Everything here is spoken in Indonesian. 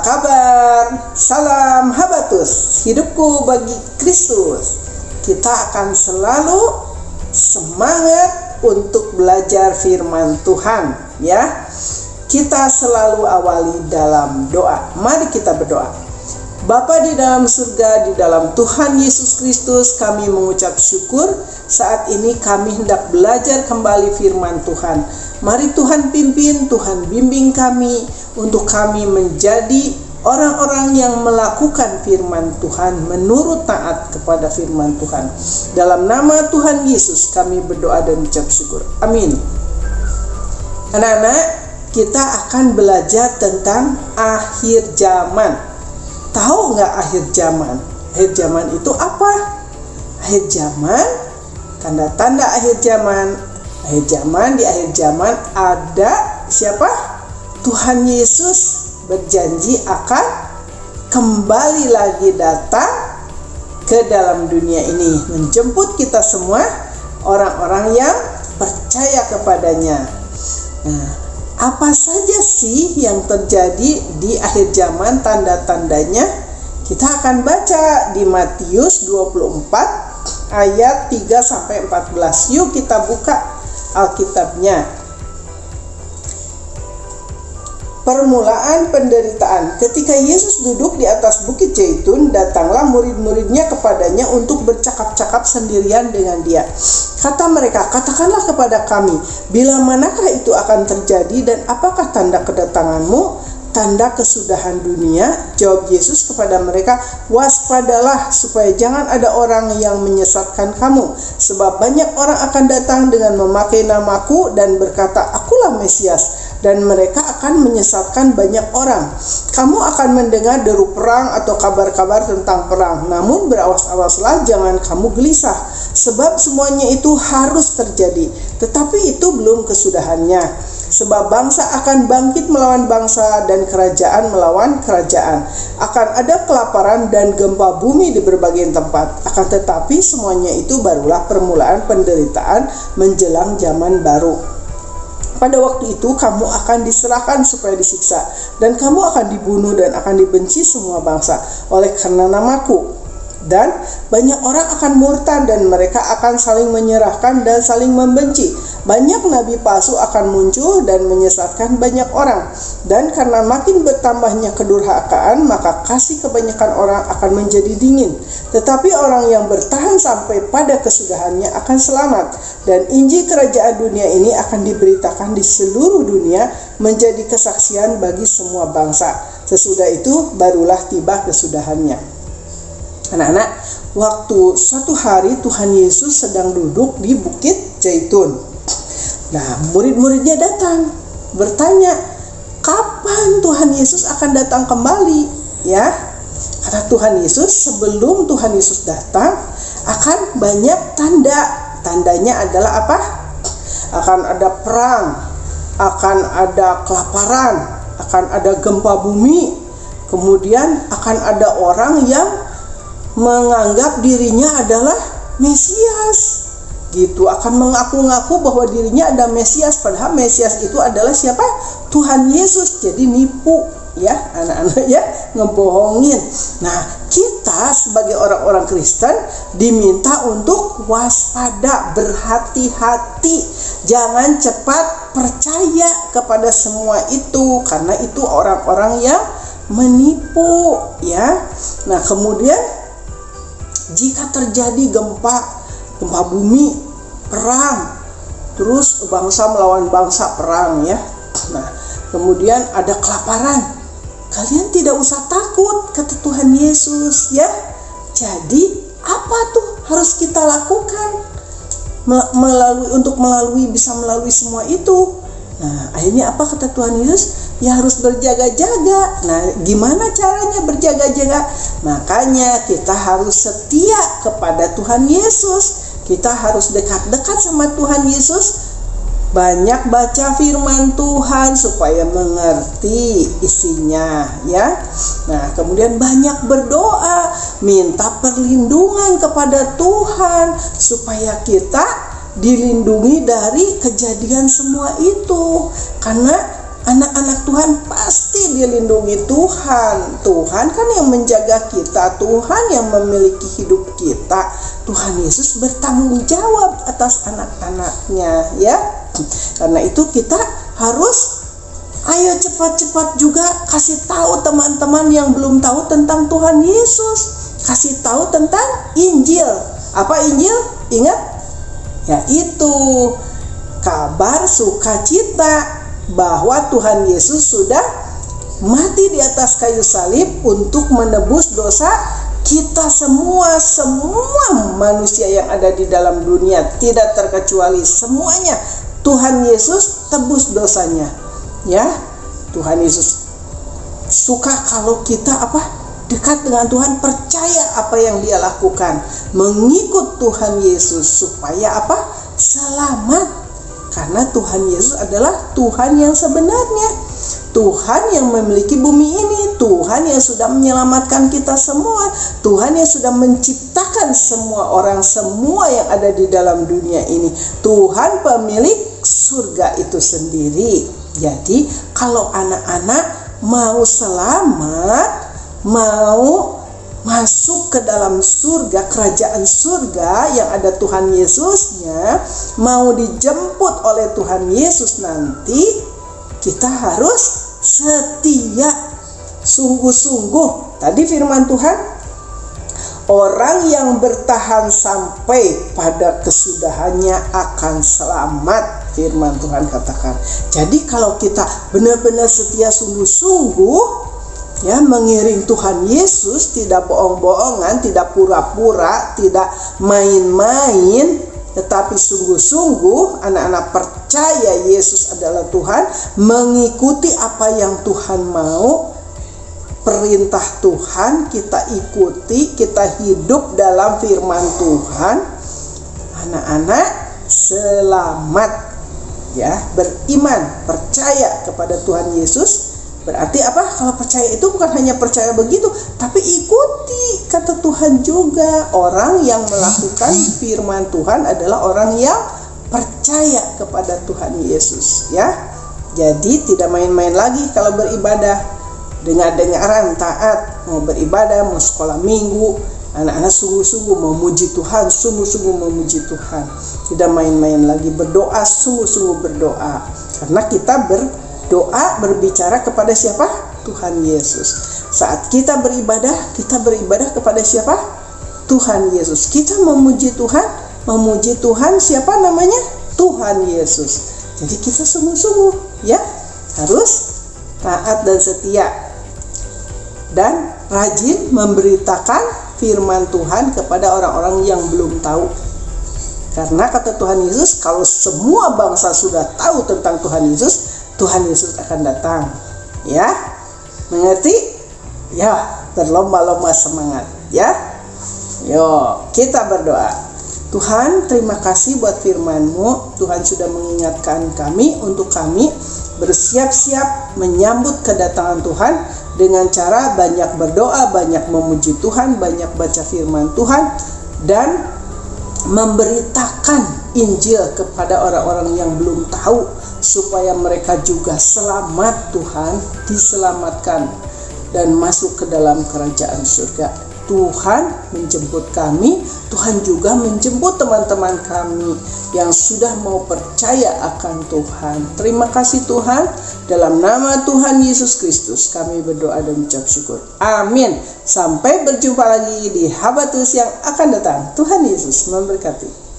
Apa kabar? Salam Habatus, hidupku bagi Kristus. Kita akan selalu semangat untuk belajar firman Tuhan, ya. Kita selalu awali dalam doa. Mari kita berdoa. Bapa di dalam surga, di dalam Tuhan Yesus Kristus, kami mengucap syukur saat ini kami hendak belajar kembali firman Tuhan. Mari Tuhan pimpin, Tuhan bimbing kami untuk kami menjadi orang-orang yang melakukan firman Tuhan, menurut taat kepada firman Tuhan. Dalam nama Tuhan Yesus kami berdoa dan ucap syukur. Amin. Anak-anak, kita akan belajar tentang akhir zaman. Tahu nggak akhir zaman? Akhir zaman itu apa? Akhir zaman, tanda-tanda akhir zaman. Akhir zaman, di akhir zaman ada siapa? Tuhan Yesus berjanji akan kembali lagi datang ke dalam dunia ini, menjemput kita semua orang-orang yang percaya kepadanya. Nah, apa saja sih yang terjadi di akhir zaman, tanda-tandanya? Kita akan baca di Matius 24 ayat 3-14. Yuk kita buka Alkitabnya. Permulaan penderitaan. Ketika Yesus duduk di atas Bukit Zaitun, datanglah murid-muridnya kepadanya untuk bercakap-cakap sendirian dengan dia. Kata mereka, katakanlah kepada kami, bila manakah itu akan terjadi dan apakah tanda kedatanganmu? Tanda kesudahan dunia. Jawab Yesus kepada mereka, waspadalah supaya jangan ada orang yang menyesatkan kamu, sebab banyak orang akan datang dengan memakai namaku dan berkata, akulah Mesias, dan mereka akan menyesatkan banyak orang. Kamu akan mendengar deru perang atau kabar-kabar tentang perang, namun berawas-awaslah, jangan kamu gelisah, sebab semuanya itu harus terjadi, tetapi itu belum kesudahannya. Sebab bangsa akan bangkit melawan bangsa dan kerajaan melawan kerajaan. Akan ada kelaparan dan gempa bumi di berbagai tempat. Akan tetapi semuanya itu barulah permulaan penderitaan menjelang zaman baru. Pada waktu itu kamu akan diserahkan supaya disiksa, dan kamu akan dibunuh dan akan dibenci semua bangsa oleh karena namaku. Dan banyak orang akan murtad dan mereka akan saling menyerahkan dan saling membenci. Banyak nabi palsu akan muncul dan menyesatkan banyak orang. Dan karena makin bertambahnya kedurhakaan, maka kasih kebanyakan orang akan menjadi dingin. Tetapi orang yang bertahan sampai pada kesudahannya akan selamat. Dan Injil kerajaan dunia ini akan diberitakan di seluruh dunia menjadi kesaksian bagi semua bangsa. Sesudah itu barulah tiba kesudahannya. Anak-anak, waktu suatu hari Tuhan Yesus sedang duduk di Bukit Zaitun. Nah, murid-muridnya datang bertanya, kapan Tuhan Yesus akan datang kembali? Ya, kata Tuhan Yesus, sebelum Tuhan Yesus datang akan banyak tanda. Tandanya adalah apa? Akan ada perang, akan ada kelaparan, akan ada gempa bumi, kemudian akan ada orang yang menganggap dirinya adalah Mesias, gitu, akan mengaku-ngaku bahwa dirinya ada Mesias, padahal Mesias itu adalah siapa? Tuhan Yesus. Jadi nipu, ya anak-anak, ya, ngebohongin. Nah, kita sebagai orang-orang Kristen diminta untuk waspada, berhati-hati, jangan cepat percaya kepada semua itu, karena itu orang-orang yang menipu, ya. Nah, kemudian jika terjadi gempa bumi, perang, terus bangsa melawan bangsa perang, ya. Nah, kemudian ada kelaparan, kalian tidak usah takut, kata Tuhan Yesus, ya. Jadi apa tuh harus kita lakukan bisa melalui semua itu? Nah, akhirnya apa kata Tuhan Yesus? Ya harus berjaga-jaga. Nah, gimana caranya berjaga-jaga? Makanya kita harus setia kepada Tuhan Yesus. Kita harus dekat-dekat sama Tuhan Yesus. Banyak baca firman Tuhan supaya mengerti isinya, ya. Nah, kemudian banyak berdoa, minta perlindungan kepada Tuhan supaya kita dilindungi dari kejadian semua itu. Karena anak-anak Tuhan pasti dilindungi Tuhan. Tuhan kan yang menjaga kita, Tuhan yang memiliki hidup kita. Tuhan Yesus bertanggung jawab atas anak-anaknya, ya. Karena itu kita harus ayo cepat-cepat juga kasih tahu teman-teman yang belum tahu tentang Tuhan Yesus. Kasih tahu tentang Injil. Apa Injil? Ingat? Yaitu kabar sukacita bahwa Tuhan Yesus sudah mati di atas kayu salib untuk menebus dosa kita semua manusia yang ada di dalam dunia, tidak terkecuali semuanya. Tuhan Yesus tebus dosanya, ya. Tuhan Yesus suka kalau kita dekat dengan Tuhan, percaya apa yang Dia lakukan, mengikut Tuhan Yesus supaya selamat. Karena Tuhan Yesus adalah Tuhan yang sebenarnya, Tuhan yang memiliki bumi ini, Tuhan yang sudah menyelamatkan kita semua, Tuhan yang sudah menciptakan semua orang, semua yang ada di dalam dunia ini, Tuhan pemilik surga itu sendiri. Jadi kalau anak-anak mau selamat, mau masuk ke dalam surga, kerajaan surga yang ada Tuhan Yesusnya, mau dijemput oleh Tuhan Yesus nanti, kita harus setia, sungguh-sungguh. Tadi firman Tuhan, orang yang bertahan sampai pada kesudahannya akan selamat, firman Tuhan katakan. Jadi kalau kita benar-benar setia, sungguh-sungguh, ya, mengiring Tuhan Yesus, tidak bohong-bohongan, tidak pura-pura, tidak main-main, tetapi sungguh-sungguh anak-anak percaya Yesus adalah Tuhan, mengikuti apa yang Tuhan mau, perintah Tuhan kita ikuti, kita hidup dalam firman Tuhan, anak-anak selamat, ya. Beriman, percaya kepada Tuhan Yesus. Berarti kalau percaya itu bukan hanya percaya begitu, tapi ikuti kata Tuhan juga. Orang yang melakukan firman Tuhan adalah orang yang percaya kepada Tuhan Yesus, ya. Jadi tidak main-main lagi kalau beribadah. Dengar-dengaran taat, mau beribadah, mau sekolah minggu, anak-anak sungguh-sungguh memuji Tuhan, sungguh-sungguh memuji Tuhan. Tidak main-main lagi, berdoa, sungguh-sungguh berdoa. Karena kita berdoa, berbicara kepada siapa? Tuhan Yesus. Saat kita beribadah kepada siapa? Tuhan Yesus. Kita memuji Tuhan siapa namanya? Tuhan Yesus. Jadi kita sungguh-sungguh, ya, harus taat dan setia dan rajin memberitakan firman Tuhan kepada orang-orang yang belum tahu. Karena kata Tuhan Yesus, kalau semua bangsa sudah tahu tentang Tuhan Yesus akan datang. Ya, mengerti? Ya, berlomba-lomba semangat, ya. Yo, kita berdoa. Tuhan, terima kasih buat firman-Mu. Tuhan sudah mengingatkan kami untuk kami bersiap-siap menyambut kedatangan Tuhan dengan cara banyak berdoa, banyak memuji Tuhan, banyak baca firman Tuhan, dan memberitakan Injil kepada orang-orang yang belum tahu, supaya mereka juga selamat, Tuhan, diselamatkan dan masuk ke dalam kerajaan surga. Tuhan menjemput kami, Tuhan juga menjemput teman-teman kami yang sudah mau percaya akan Tuhan. Terima kasih Tuhan, dalam nama Tuhan Yesus Kristus kami berdoa dan ucap syukur. Amin. Sampai berjumpa lagi di Habatus yang akan datang. Tuhan Yesus memberkati.